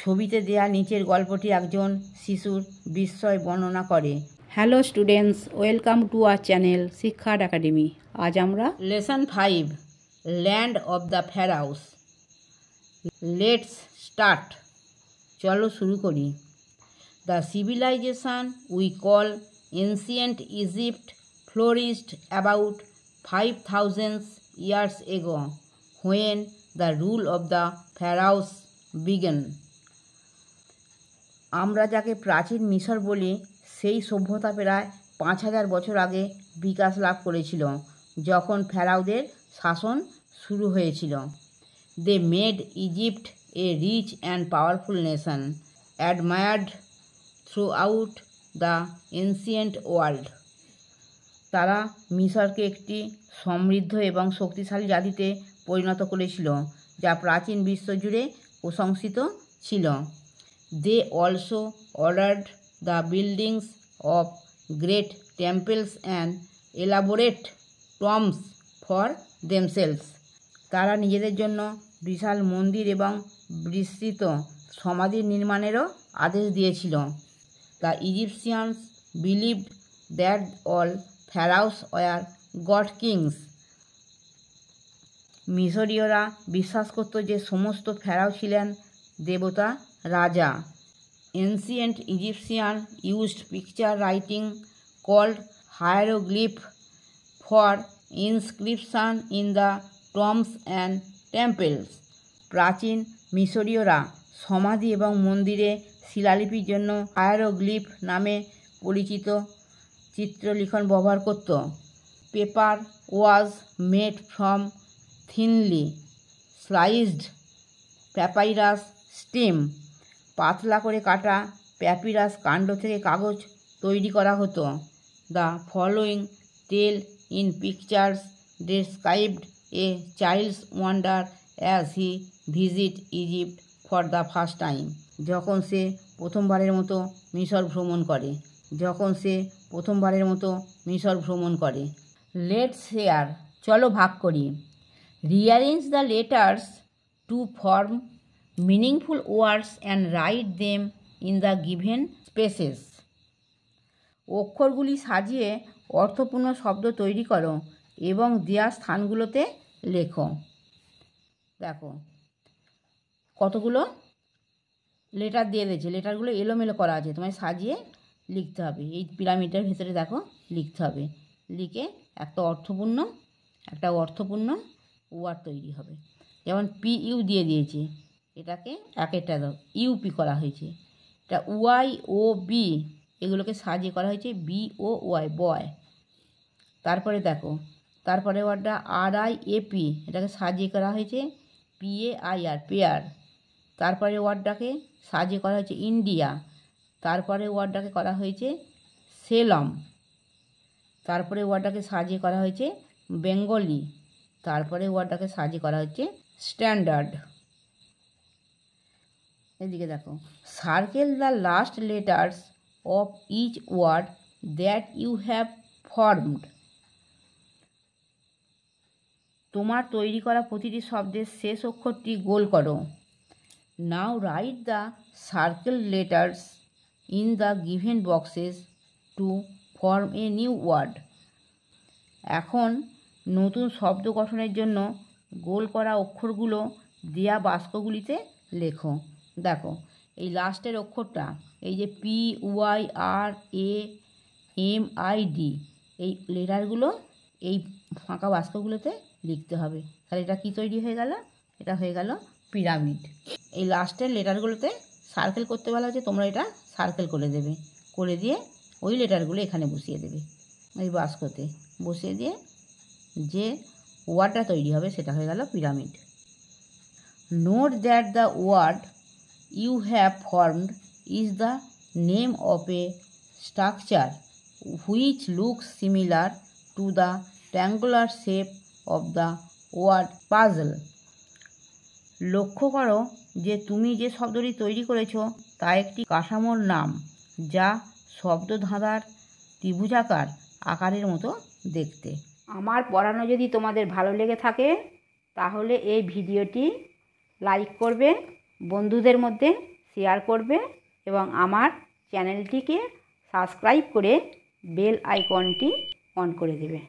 ছবিতে দেয়া নিচের গল্পটি একজন শিশুর বিস্ময় বর্ণনা করে। Hello students, welcome to our channel Shikkhartho academy. আজ আমরা lesson 5 land of the pharaohs. Let's start. চলো শুরু করি। The civilization we call ancient Egypt flourished about 5000 years ago when the rule of the pharaohs began. আমরা যাকে প্রাচীন মিশর বলি সেই সভ্যতা প্রায় 5000 বছর আগে বিকাশ লাভ করেছিল যখন ফেরাওদের শাসন শুরু হয়েছিল। They made Egypt a rich and powerful nation admired throughout the ancient world. তারা মিশরকে একটি সমৃদ্ধ এবং শক্তিশালী জাতিতে পরিণত করেছিল যা প্রাচীন বিশ্ব জুড়ে প্রশংসিত ছিল। They also ordered the buildings of great temples and elaborate tombs for themselves. তারা নিজেদের জন্য বিশাল মন্দির এবং বিস্তৃত সমাধি নির্মাণেরও আদেশ দিয়েছিল। The Egyptians believed that all pharaohs were god kings. মিশরীয়রা বিশ্বাস করত যে সমস্ত ফেরাও ছিলেন দেবতা রাজা। Ancient Egyptian used picture writing called hieroglyph for inscription in the tombs and temples. প্রাচীন মিশরীয়রা সমাধি এবং মন্দিরে শিলালিপির জন্য হায়ারোগ্লিফ নামে পরিচিত চিত্রলিখন ব্যবহার করত। Paper was made from thinly sliced papyrus stem. পাতলা করে কাটা প্যাপিরাস কাণ্ড থেকে কাগজ তৈরি করা হতো। The following tale in pictures described a child's wonder as he visit Egypt for the first time. যখন সে প্রথমবারের মতো মিশর ভ্রমণ করে। লেটস শেয়ার, চলো ভাগ করি। Rearrange the letters to form meaningful words and write them in the given spaces. অক্ষরগুলি সাজিয়ে অর্থপূর্ণ শব্দ তৈরি করো এবং দেয়া স্থানগুলোতে লেখো। দেখো কতগুলো লেটার দিয়ে দিয়েছে, লেটারগুলো এলোমেলো করা আছে, তোমায় সাজিয়ে লিখতে হবে। এই পিরামিডের ভেতরে দেখো লিখতে হবে, লিখে একটা অর্থপূর্ণ ওয়ার্ড তৈরি হবে। যেমন PU দিয়ে দিয়েছে, এটাকে একটা দাও ইউপি করা হয়েছে। এটা YOB, এগুলোকে সাজিয়ে করা হয়েছে BOY বয়। তারপরে দেখো তারপরে ওয়ার্ডটা RIAP, এটাকে সাজিয়ে করা হয়েছে PAIR পেয়ার। তারপরে ওয়ার্ডটাকে সাজিয়ে করা হয়েছে ইন্ডিয়া। তারপরে ওয়ার্ডটাকে করা হয়েছে সেলম। তারপরে ওয়ার্ডটাকে সাজিয়ে করা হয়েছে বেঙ্গলি। তারপরে ওয়ার্ডটাকে সাজিয়ে করা হচ্ছে স্ট্যান্ডার্ড। এদিকে দেখো, circle the last letters of each word that you have formed. তোমার তৈরি করা প্রতিটি শব্দের শেষ অক্ষরটি গোল করো। Now write the circle letters in the given boxes to form a new word. এখন নতুন শব্দ গঠনের জন্য গোল করা অক্ষরগুলো দেয়া বাক্সগুলিতে লেখো। দেখো এই লাস্টের অক্ষরটা, এই যে PYRAMID, এই লেটারগুলো এই ফাঁকা বাক্সগুলোতে লিখতে হবে। তাহলে এটা কি তৈরি হয়ে গেল? এটা হয়ে গেল পিরামিড। এই লাস্টের লেটারগুলোতে সার্কেল করতে বলা হচ্ছে, তোমরা এটা সার্কেল করে দেবে, করে দিয়ে ওই লেটারগুলো এখানে বসিয়ে দেবে, ওই বাক্সতে বসিয়ে দিয়ে যে ওয়ার্ডটা তৈরি হবে সেটা হয়ে গেল pyramid. Note that the word you have formed is the name of a structure which looks similar to the triangular shape of the word puzzle. লক্ষ্য করো যে তুমি যে শব্দটি তৈরি করেছো তা একটি কাঠামোর নাম যা শব্দ ধাঁধার ত্রিভুজাকার আকারের মতো দেখতে। আমার পড়ানো যদি তোমাদের ভালো লেগে থাকে তাহলে এই ভিডিওটি লাইক করবে, বন্ধুদের মধ্যে শেয়ার করবে এবং আমার চ্যানেলটিকে সাবস্ক্রাইব করে বেল আইকনটি অন করে দেবে।